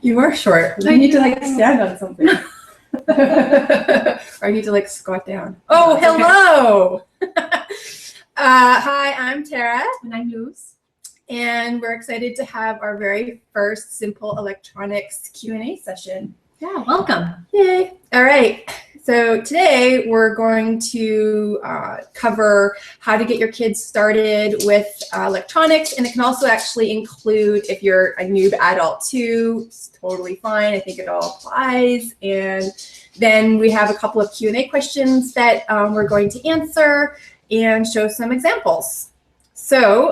You are short. You need to like stand on something. Or I need to like squat down. Oh, hello. Hi, I'm Tara. And I'm Luz. And we're excited to have our very first Simple Electronics Q&A session. Yeah, welcome. Yay. All right. So today we're going to cover how to get your kids started with electronics, and it can also actually include if you're a noob adult too. It's totally fine. I think it all applies. And then we have a couple of Q&A questions that we're going to answer and show some examples. So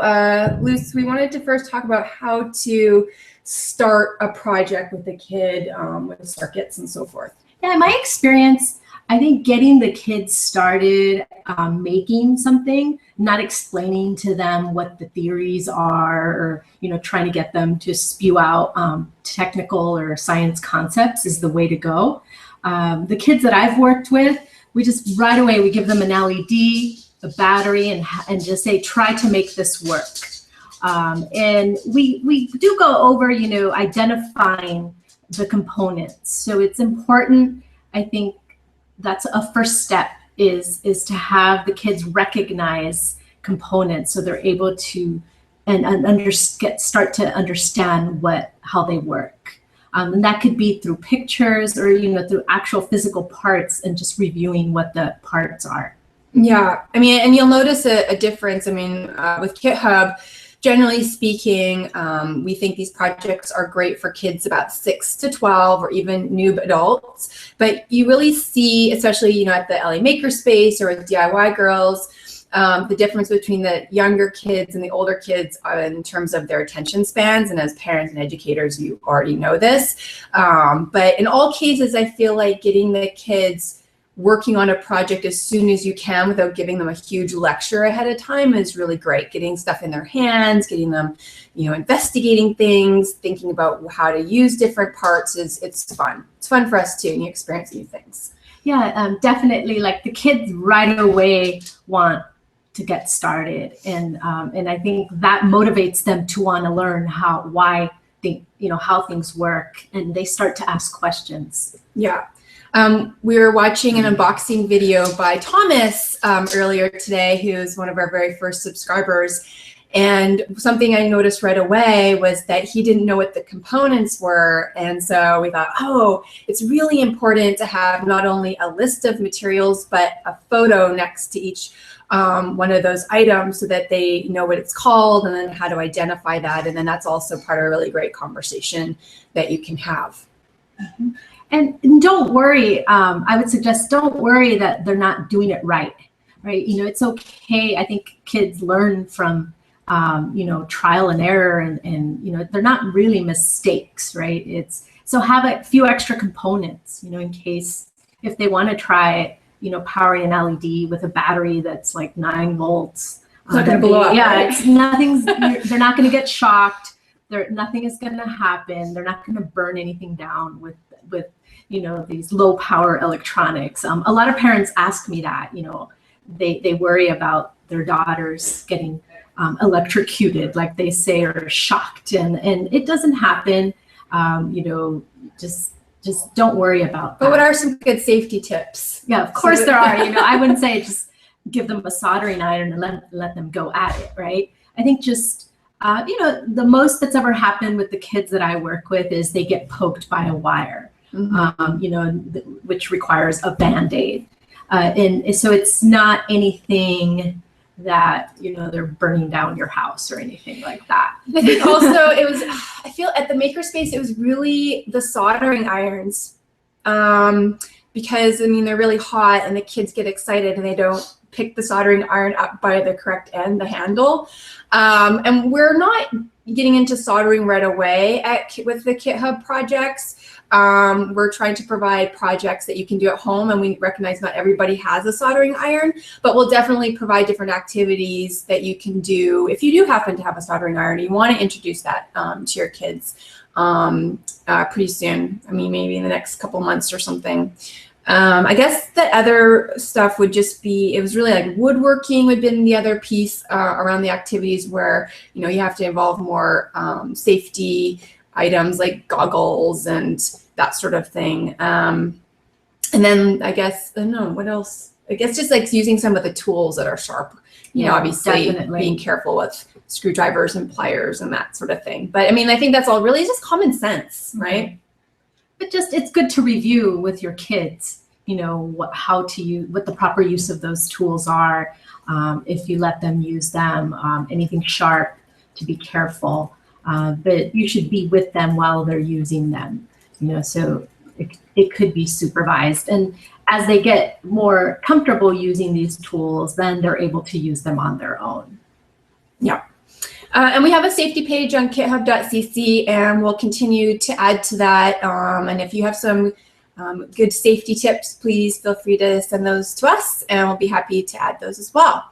Luz, we wanted to first talk about how to start a project with a kid with circuits and so forth. Yeah, in my experience, I think getting the kids started making something, not explaining to them what the theories are, or trying to get them to spew out technical or science concepts is the way to go. The kids that I've worked with, we just right away we give them an LED, a battery, and just say try to make this work. And we do go over identifying the components. So it's important, I think that's a first step is to have the kids recognize components so they're able to start to understand how they work. And that could be through pictures or through actual physical parts and just reviewing what the parts are. Yeah, I mean, and you'll notice a difference. I mean, with KitHub, generally speaking, we think these projects are great for kids about 6 to 12 or even noob adults. But you really see, especially at the LA Makerspace or with DIY Girls, the difference between the younger kids and the older kids in terms of their attention spans. And as parents and educators, you already know this. But in all cases, I feel like getting the kids working on a project as soon as you can without giving them a huge lecture ahead of time is really great. Getting stuff in their hands, getting them, investigating things, thinking about how to use different parts it's fun. It's fun for us too, and you experience new things. Yeah, definitely. Like the kids right away want to get started, and I think that motivates them to want to learn how things work, and they start to ask questions. Yeah. We were watching an unboxing video by Thomas earlier today, who's one of our very first subscribers. And something I noticed right away was that he didn't know what the components were. And so we thought, oh, it's really important to have not only a list of materials, but a photo next to each one of those items so that they know what it's called and then how to identify that. And then that's also part of a really great conversation that you can have. Mm-hmm. And don't worry, I would suggest don't worry that they're not doing it right? It's okay. I think kids learn from, trial and error and they're not really mistakes, right? So have a few extra components, in case if they want to try, powering an LED with a battery that's like 9 volts. It's not going to blow up. Yeah, right? They're not going to get shocked. Nothing is going to happen. They're not going to burn anything down with these low power electronics. A lot of parents ask me that, they worry about their daughters getting electrocuted, like they say, or shocked, and it doesn't happen. Just don't worry about that. But what are some good safety tips? Yeah, of course there are. I wouldn't say just give them a soldering iron and let them go at it, right? I think just the most that's ever happened with the kids that I work with is they get poked by a wire. Mm-hmm. Which requires a Band-Aid. And so it's not anything that, they're burning down your house or anything like that. I think also I feel at the Makerspace, it was really the soldering irons because, they're really hot and the kids get excited and they don't pick the soldering iron up by the correct end, the handle. And we're not getting into soldering right away with the KitHub projects. We're trying to provide projects that you can do at home, and we recognize not everybody has a soldering iron, but we'll definitely provide different activities that you can do if you do happen to have a soldering iron. You want to introduce that to your kids pretty soon. Maybe in the next couple months or something. I guess the other stuff would just be, it was really like woodworking would be the other piece around the activities where, you have to involve more safety items like goggles and that sort of thing. And then I guess, I don't know, what else? I guess just like using some of the tools that are sharp, you know, obviously definitely. Being careful with screwdrivers and pliers and that sort of thing. But I mean, I think that's all really just common sense, right? But just, it's good to review with your kids, you know, how to use, what the proper use of those tools are. If you let them use them, anything sharp, to be careful. But you should be with them while they're using them, you know, so it could be supervised. And as they get more comfortable using these tools, then they're able to use them on their own. Yeah. And we have a safety page on kithub.cc, and we'll continue to add to that. And if you have some good safety tips, please feel free to send those to us, and we'll be happy to add those as well.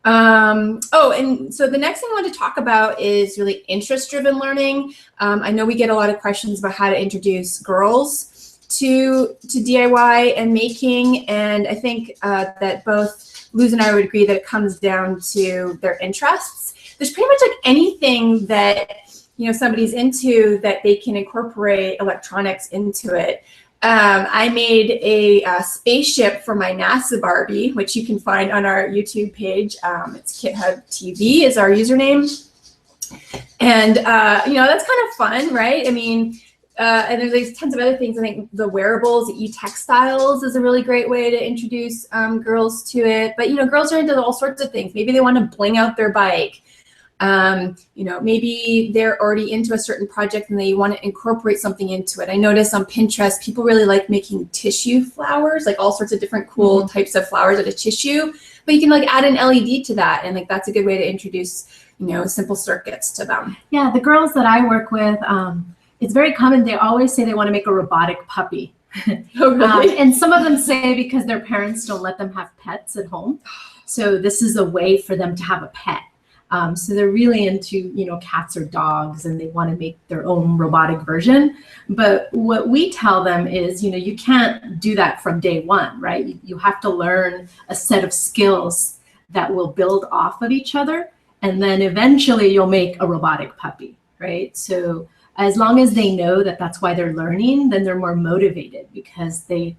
Oh, and so the next thing I want to talk about is really interest-driven learning. I know we get a lot of questions about how to introduce girls to DIY and making, and I think that both Luz and I would agree that it comes down to their interests. There's pretty much like anything that, you know, somebody's into that they can incorporate electronics into it. I made a spaceship for my NASA Barbie, which you can find on our YouTube page. It's KitHub TV is our username. And, you know, that's kind of fun, right? I mean, and there's tons of other things. I think the wearables, the e-textiles is a really great way to introduce girls to it. But, you know, girls are into all sorts of things. Maybe they want to bling out their bike. You know, maybe they're already into a certain project and they want to incorporate something into it. I notice on Pinterest, people really like making tissue flowers, like all sorts of different cool types of flowers out of tissue. But you can like add an LED to that, and like that's a good way to introduce, you know, simple circuits to them. Yeah, the girls that I work with, it's very common. They always say they want to make a robotic puppy. Oh, really? And some of them say because their parents don't let them have pets at home. So this is a way for them to have a pet. So they're really into, you know, cats or dogs, and they want to make their own robotic version. But what we tell them is, you know, you can't do that from day one, right? You have to learn a set of skills that will build off of each other. And then eventually you'll make a robotic puppy, right? So as long as they know that that's why they're learning, then they're more motivated, because they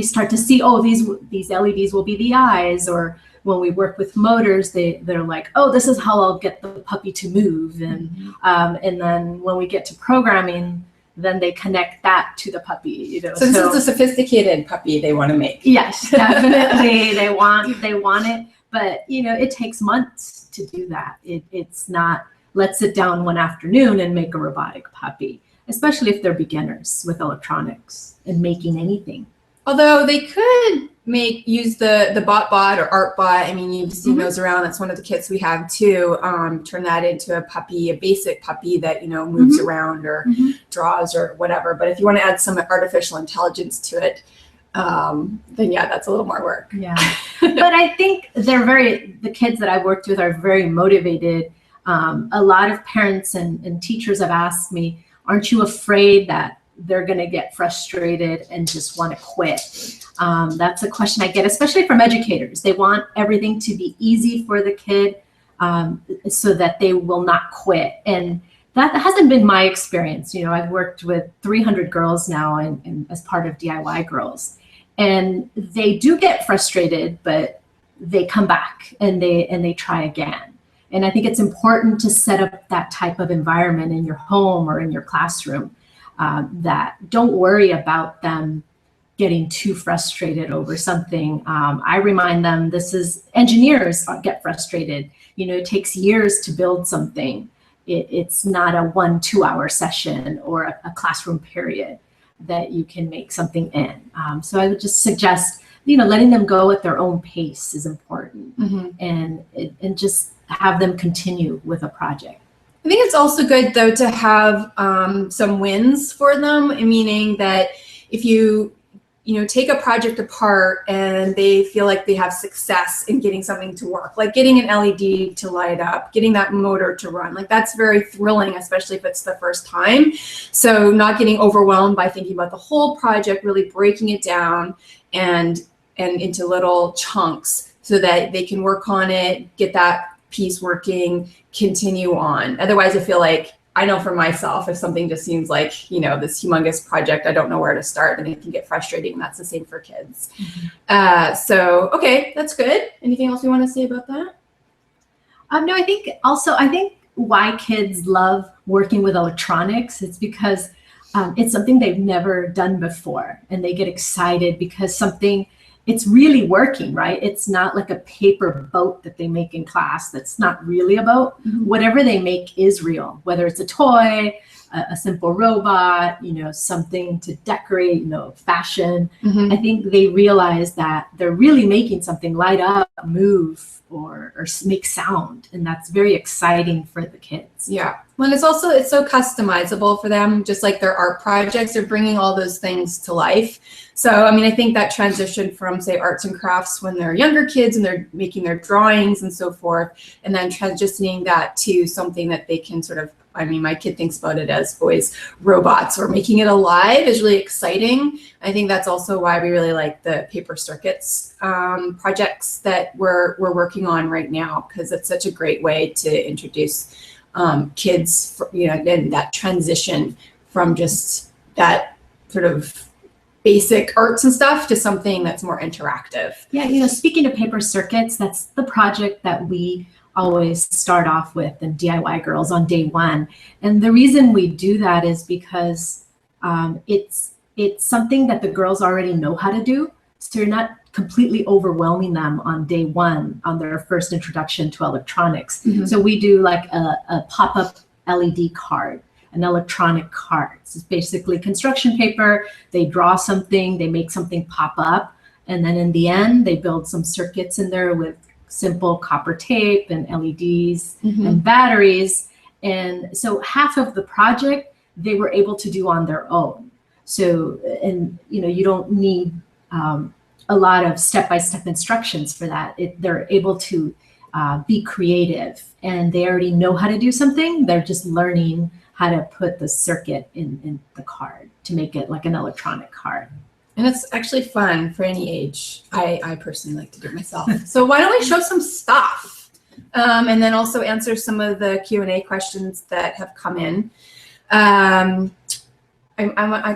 start to see, oh, these LEDs will be the eyes, or when we work with motors, they're like, oh, this is how I'll get the puppy to move. And then when we get to programming, then they connect that to the puppy, you know. So this is a sophisticated puppy they want to make. Yes, definitely. they want it, but you know, it takes months to do that. It's not, let's sit down one afternoon and make a robotic puppy, especially if they're beginners with electronics and making anything. Although they could use the BotBot or ArtBot. I mean, you've seen those around. That's one of the kits we have too. Turn that into a puppy, a basic puppy that, you know, moves around or draws or whatever. But if you want to add some artificial intelligence to it, then yeah, that's a little more work. Yeah, but I think the kids that I've worked with are very motivated. A lot of parents and teachers have asked me, aren't you afraid that they're going to get frustrated and just want to quit? That's a question I get, especially from educators. They want everything to be easy for the kid so that they will not quit. And that hasn't been my experience. You know, I've worked with 300 girls now and as part of DIY Girls. And they do get frustrated, but they come back and they try again. And I think it's important to set up that type of environment in your home or in your classroom. That don't worry about them getting too frustrated over something. I remind them this is, engineers get frustrated. You know, it takes years to build something. It's not a 1-2 hour session or a classroom period that you can make something in. So I would just suggest, you know, letting them go at their own pace is important, and just have them continue with a project. I think it's also good though to have some wins for them, meaning that if you know, take a project apart and they feel like they have success in getting something to work, like getting an LED to light up, getting that motor to run, like that's very thrilling, especially if it's the first time. So not getting overwhelmed by thinking about the whole project, really breaking it down and into little chunks so that they can work on it, get that piece working, continue on. Otherwise, I feel like I know for myself, if something just seems like, you know, this humongous project, I don't know where to start, and it can get frustrating. And that's the same for kids. So, okay, that's good. Anything else you want to say about that? No, I think why kids love working with electronics is because it's something they've never done before, and they get excited because it's really working, right? It's not like a paper boat that they make in class that's not really a boat. Whatever they make is real, whether it's a toy, a simple robot, you know, something to decorate, you know, fashion. I think they realize that they're really making something light up, move, or make sound, and that's very exciting for the kids. Yeah, well, it's so customizable for them, just like their art projects. They're bringing all those things to life. So, I mean, I think that transition from, say, arts and crafts when they're younger kids and they're making their drawings and so forth, and then transitioning that to something that they can sort of, I mean, my kid thinks about it as always robots, or making it alive is really exciting. I think that's also why we really like the paper circuits projects that we're working on right now, because it's such a great way to introduce kids, you know, and that transition from just that sort of basic arts and stuff to something that's more interactive. Yeah, you know, speaking of paper circuits, that's the project that we always start off with in DIY Girls on day one. And the reason we do that is because it's something that the girls already know how to do. So you're not completely overwhelming them on day one on their first introduction to electronics. So we do like a pop-up LED card, an electronic card. It's basically construction paper. They draw something, they make something pop up, and then in the end, they build some circuits in there with simple copper tape and LEDs and batteries. And so half of the project they were able to do on their own. So, and you know, you don't need a lot of step-by-step instructions for that. They're able to be creative, and they already know how to do something. They're just learning how to put the circuit in the card to make it like an electronic card. And it's actually fun for any age. I personally like to do it myself. So why don't we show some stuff, and then also answer some of the Q&A questions that have come in. I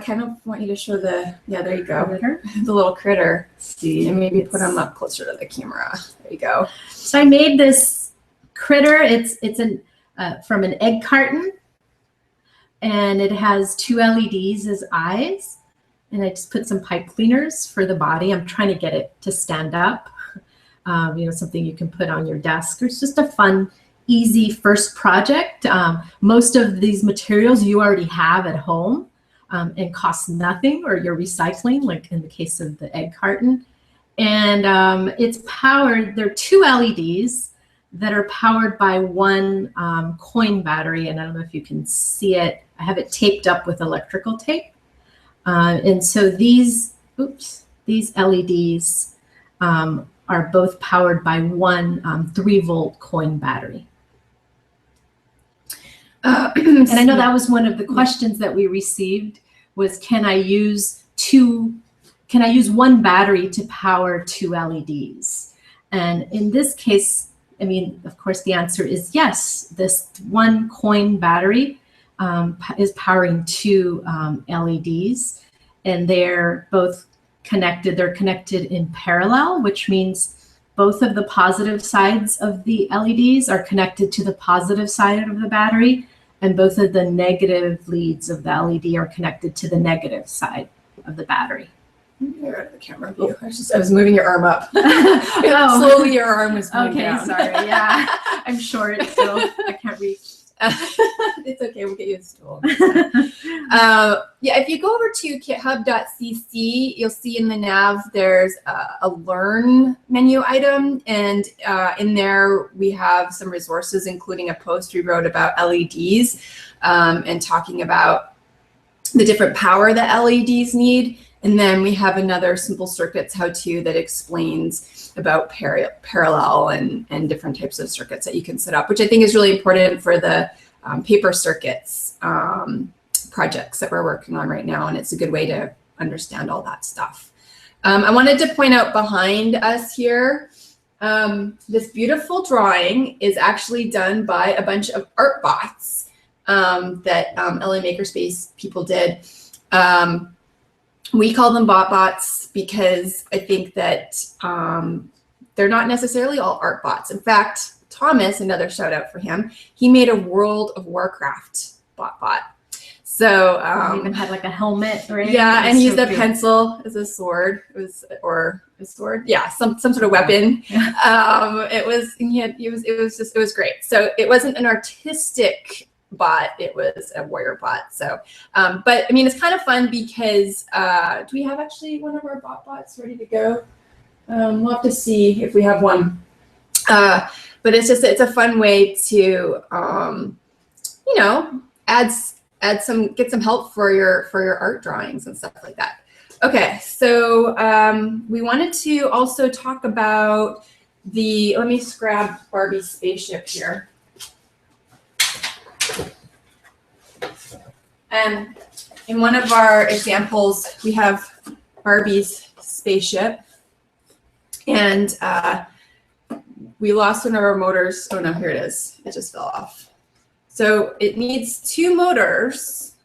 kind of want you to show the, yeah, there you go, the little critter. See, and maybe put them up closer to the camera. There you go. So I made this critter. It's from an egg carton, and it has 2 LEDs as eyes. And I just put some pipe cleaners for the body. I'm trying to get it to stand up. You know, something you can put on your desk. It's just a fun, easy first project. Most of these materials you already have at home and cost nothing, or you're recycling, like in the case of the egg carton. And it's powered, there are 2 LEDs that are powered by 1 coin battery. And I don't know if you can see it. I have it taped up with electrical tape. And so these LEDs are both powered by 1 3-volt coin battery. And I know that was one of the questions that we received was, can I use 1 battery to power 2 LEDs? And in this case, I mean, of course, the answer is yes. This 1 coin battery is powering 2 LEDs, and they're both connected. They're connected in parallel, which means both of the positive sides of the LEDs are connected to the positive side of the battery, and both of the negative leads of the LED are connected to the negative side of the battery. You're out of the camera view. I was moving your arm up. Slowly your arm was moving down. Sorry. Yeah, I'm short, so I can't reach. It's okay, we'll get you a stool. Yeah, if you go over to kithub.cc, you'll see in the nav there's a learn menu item, and in there we have some resources, including a post we wrote about LEDs and talking about the different power that LEDs need. And then we have another simple circuits how-to that explains about parallel and different types of circuits that you can set up, which I think is really important for the paper circuits projects that we're working on right now. And it's a good way to understand all that stuff. I wanted to point out behind us here, this beautiful drawing is actually done by a bunch of art bots. that LA Makerspace people did. We call them bots because I think that they're not necessarily all art bots. In fact, Thomas, another shout out for him, he made a World of Warcraft bot. So he even had like a helmet, right? Yeah, and he used a pencil as a sword. It was, or a sword, yeah, some sort of weapon. Yeah. It was great. So it wasn't an artistic bot, it was a warrior bot. So but I mean, it's kind of fun because do we have actually one of our bots ready to go? We'll have to see if we have one. But it's a fun way to you know, get some help for your art drawings and stuff like that. Okay, so we wanted to also talk about let me grab Barbie's spaceship here. And in one of our examples, we have Barbie's spaceship, and we lost one of our motors. Oh no, here it is. It just fell off. So it needs 2 motors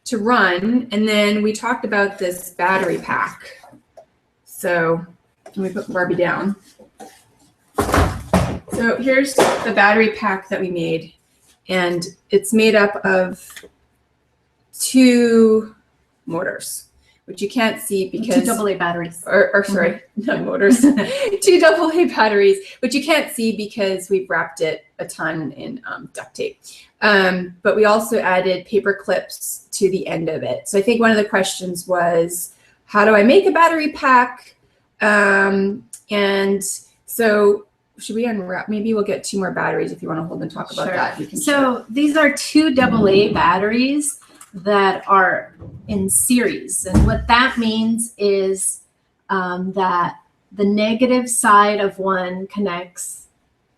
to run, and then we talked about this battery pack. So let me put Barbie down. So here's the battery pack that we made, and it's made up of 2 motors, which you can't see because 2 AA batteries. Or sorry, not motors. 2 AA batteries, which you can't see because we've wrapped it a ton in duct tape. But we also added paper clips to the end of it. So I think one of the questions was, how do I make a battery pack? And so should we unwrap? Maybe we'll get 2 more batteries if you want to hold and talk about that. You can so these are 2 AA batteries that are in series, and what that means is that the negative side of one connects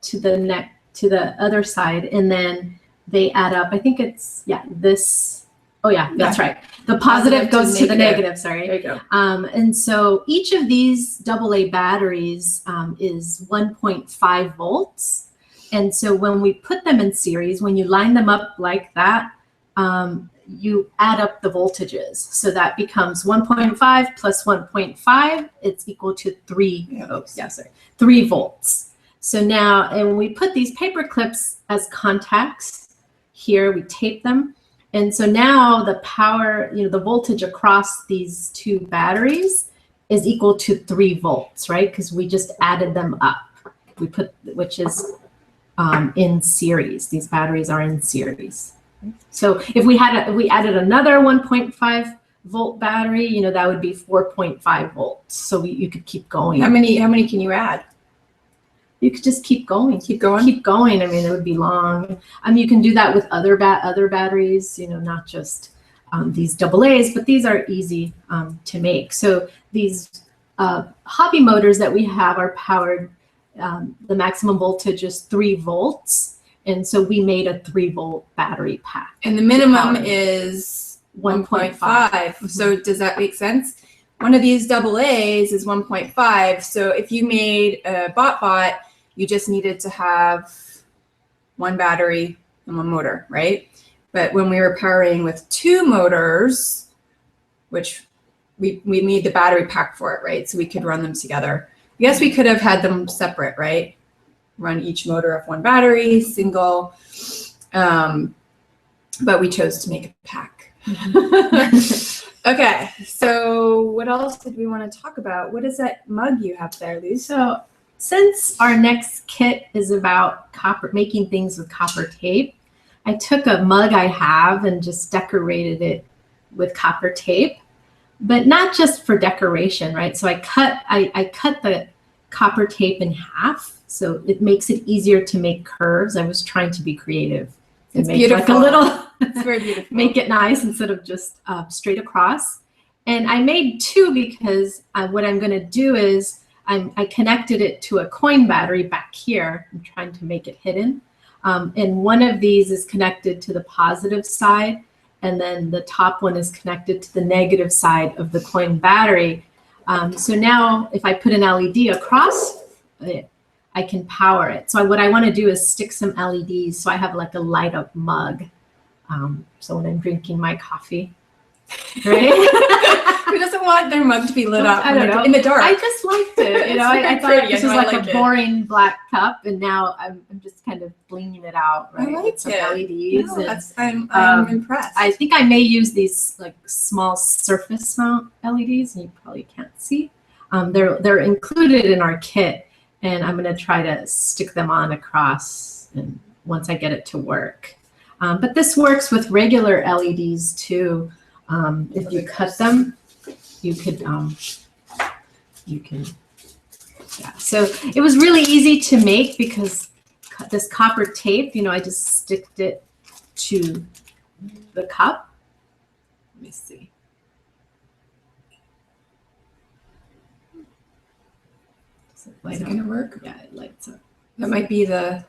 to the other side, and then they add up. I think it's this. Oh yeah, that's right. The positive goes to the negative. Sorry. There you go. And so each of these AA batteries is 1.5 volts, and so when we put them in series, when you line them up like that, you add up the voltages. So that becomes 1.5 plus 1.5, it's equal to 3, 3 volts. So now, and we put these paper clips as contacts here, we tape them. And so now the power, the voltage across these 2 batteries is equal to 3 volts, right? Because we just added them up. Which is in series. These batteries are in series. So if we added another 1.5 volt battery, that would be 4.5 volts. So you could keep going. How many can you add? You could just keep going. Keep going. Keep going. I mean, it would be long. You can do that with other batteries. Not just these AA's, but these are easy to make. So these hobby motors that we have are powered. The maximum voltage is 3 volts. And so we made a 3-volt battery pack. And the minimum is 1.5. So does that make sense? One of these AA's is 1.5. So if you made a bot, you just needed to have 1 battery and 1 motor, right? But when we were powering with 2 motors, which we made the battery pack for it, right? So we could run them together. I guess we could have had them separate, right? Run each motor off 1 battery, single, but we chose to make a pack. Okay, so what else did we want to talk about? What is that mug you have there, Luz? So since our next kit is about making things with copper tape, I took a mug I have and just decorated it with copper tape, but not just for decoration, right? So I cut the copper tape in half. So it makes it easier to make curves. I was trying to be creative. It's beautiful. Like a little, it's very beautiful. Make it nice instead of just straight across. And I made 2 because what I'm going to do is I connected it to a coin battery back here. I'm trying to make it hidden. And one of these is connected to the positive side, and then the top one is connected to the negative side of the coin battery. So now if I put an LED across it, I can power it. So what I want to do is stick some LEDs so I have like a light up mug So when I'm drinking my coffee, right? Who doesn't want their mug to be lit up I don't know. in the dark? I just liked it. You know, I thought pretty. this I was know, I like like a it. boring black cup, and now I'm just kind of blinging it out, right? I like with some it. LEDs. No, and, I'm impressed. I think I may use these like small surface mount LEDs, and you probably can't see. They're included in our kit, and I'm going to try to stick them on across, and once I get it to work. But this works with regular LEDs too. If you cut them, you can, yeah. So it was really easy to make because this copper tape, you know, I just sticked it to the cup. Let me see. Is it going to work? Yeah, it lights up. That might be the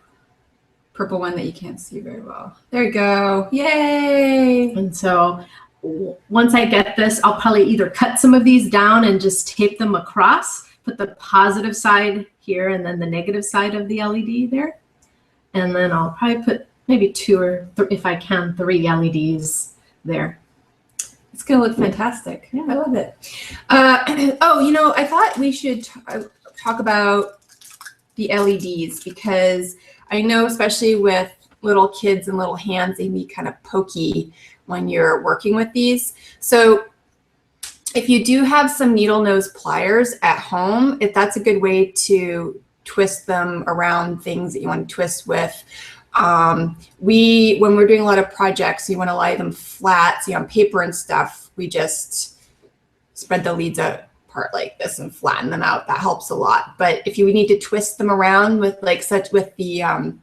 purple one that you can't see very well. There you go. Yay! And so once I get this, I'll probably either cut some of these down and just tape them across, put the positive side here and then the negative side of the LED there. And then I'll probably put maybe 2 or if I can, 3 LEDs there. It's going to look fantastic. Yeah, I love it. Oh, you know, I thought we should talk about the LEDs because I know especially with little kids and little hands, they can be kind of pokey when you're working with these. So if you do have some needle nose pliers at home, that's a good way to twist them around things that you want to twist with. When we're doing a lot of projects, you want to lay them flat, see on paper and stuff, we just spread the leads apart like this and flatten them out. That helps a lot. But if you need to twist them around with with the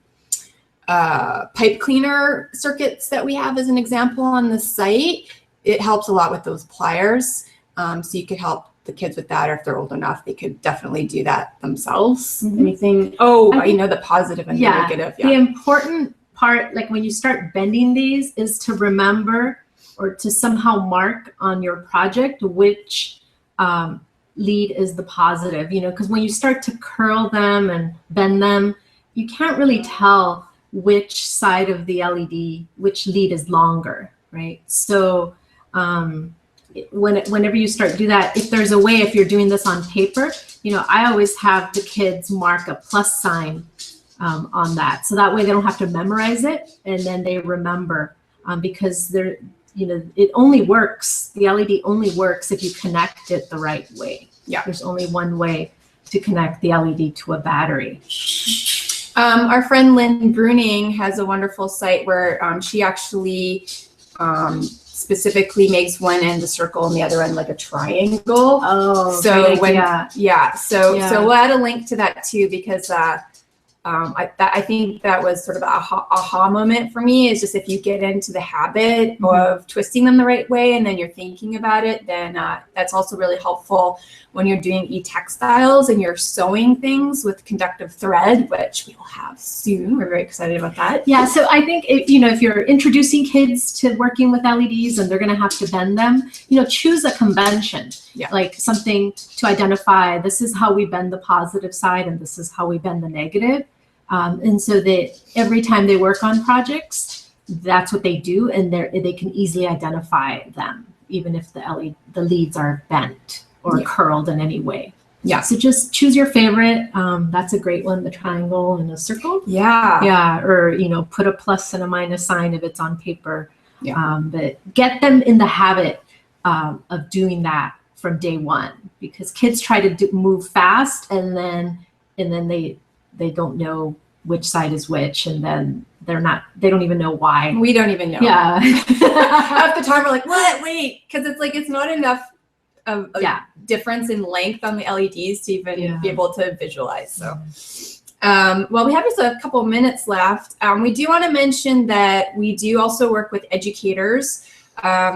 pipe cleaner circuits that we have as an example on the site, it helps a lot with those pliers. So you could help the kids with that, or if they're old enough, they could definitely do that themselves. Mm-hmm. Anything? Oh, you know, the positive and the negative. Yeah. The important part, like when you start bending these, is to remember or to somehow mark on your project which lead is the positive, you know, because when you start to curl them and bend them, you can't really tell which side of the LED, which lead is longer, right? So whenever you start to do that, if there's a way, if you're doing this on paper, you know, I always have the kids mark a plus sign on that. So that way they don't have to memorize it, and then they remember because they're, you know, it only works, the LED only works if you connect it the right way. Yeah. There's only one way to connect the LED to a battery. Our friend Lynn Bruning has a wonderful site where she actually specifically makes one end a circle and the other end like a triangle. Oh, so so we'll add a link to that too, because I think that was sort of an aha moment for me, is just if you get into the habit of twisting them the right way and then you're thinking about it, then that's also really helpful when you're doing e-textiles and you're sewing things with conductive thread, which we will have soon. We're very excited about that. Yeah, so I think if you're introducing kids to working with LEDs and they're going to have to bend them, you know, choose a convention, like something to identify, this is how we bend the positive side and this is how we bend the negative. And so that every time they work on projects, that's what they do, and they can easily identify them, even if the leads are bent or curled in any way. Yeah. So just choose your favorite. That's a great one, the triangle and a circle. Yeah. Yeah. Or, you know, put a plus and a minus sign if it's on paper. Yeah. But get them in the habit of doing that from day one, because kids try to move fast and then they don't know which side is which, and then they don't even know why. We don't even know. Yeah. Half the time we're like, what? Wait, because it's like, it's not enough of a difference in length on the LEDs to even be able to visualize. So, well, we have just a couple of minutes left. We do want to mention that we do also work with educators.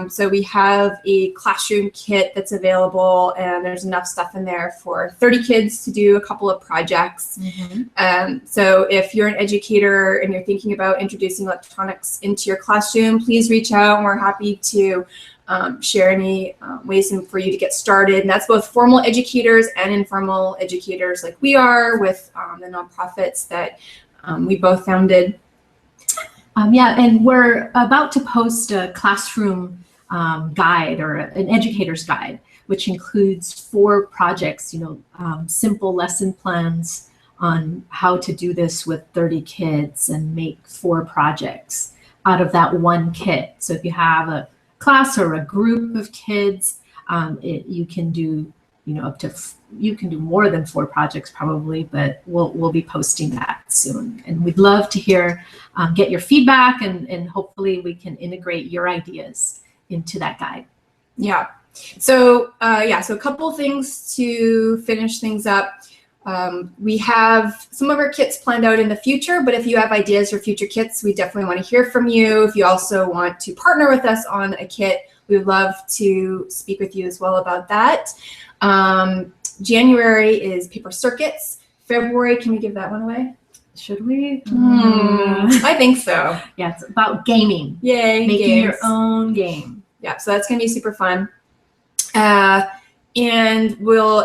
So we have a classroom kit that's available, and there's enough stuff in there for 30 kids to do a couple of projects. So if you're an educator and you're thinking about introducing electronics into your classroom, please reach out, and we're happy to share any ways for you to get started. And that's both formal educators and informal educators like we are with the nonprofits that we both founded. Yeah, and we're about to post a classroom guide or an educator's guide, which includes 4 projects, simple lesson plans on how to do this with 30 kids and make 4 projects out of that one kit. So if you have a class or a group of kids, you can do you can do more than 4 projects probably, but we'll be posting that soon. And we'd love to get your feedback, and hopefully we can integrate your ideas into that guide. Yeah. So so a couple things to finish things up. We have some of our kits planned out in the future, but if you have ideas for future kits, we definitely want to hear from you. If you also want to partner with us on a kit, we would love to speak with you as well about that. January is paper circuits. February, can we give that one away? Should we? I think so. Yeah, it's about gaming. Yay, making games. Your own game. Yeah, so that's going to be super fun. And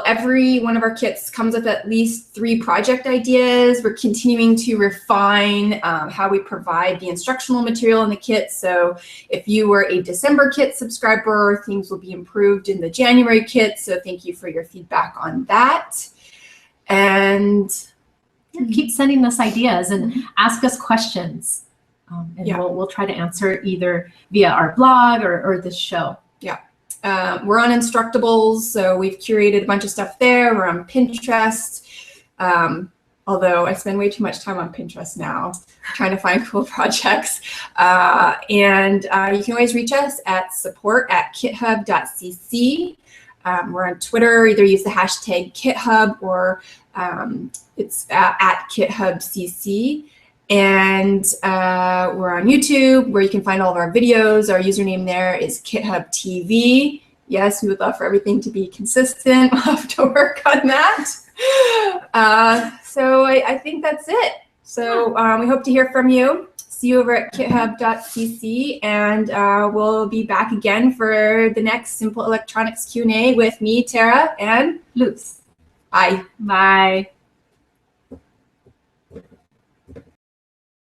every one of our kits comes with at least 3 project ideas. We're continuing to refine how we provide the instructional material in the kit. So if you were a December kit subscriber, things will be improved in the January kit. So thank you for your feedback on that. And keep sending us ideas and ask us questions. And we'll try to answer either via our blog or this show. Yeah. We're on Instructables, so we've curated a bunch of stuff there. We're on Pinterest, although I spend way too much time on Pinterest now trying to find cool projects. And you can always reach us at support@kithub.cc. We're on Twitter. Either use the hashtag KitHub or it's at KitHubCC. And we're on YouTube, where you can find all of our videos. Our username there is KitHub TV. Yes, we would love for everything to be consistent. We'll have to work on that. So I think that's it. So we hope to hear from you. See you over at kithub.cc, and we'll be back again for the next Simple Electronics Q&A with me, Tara, and Luz. Bye. Bye.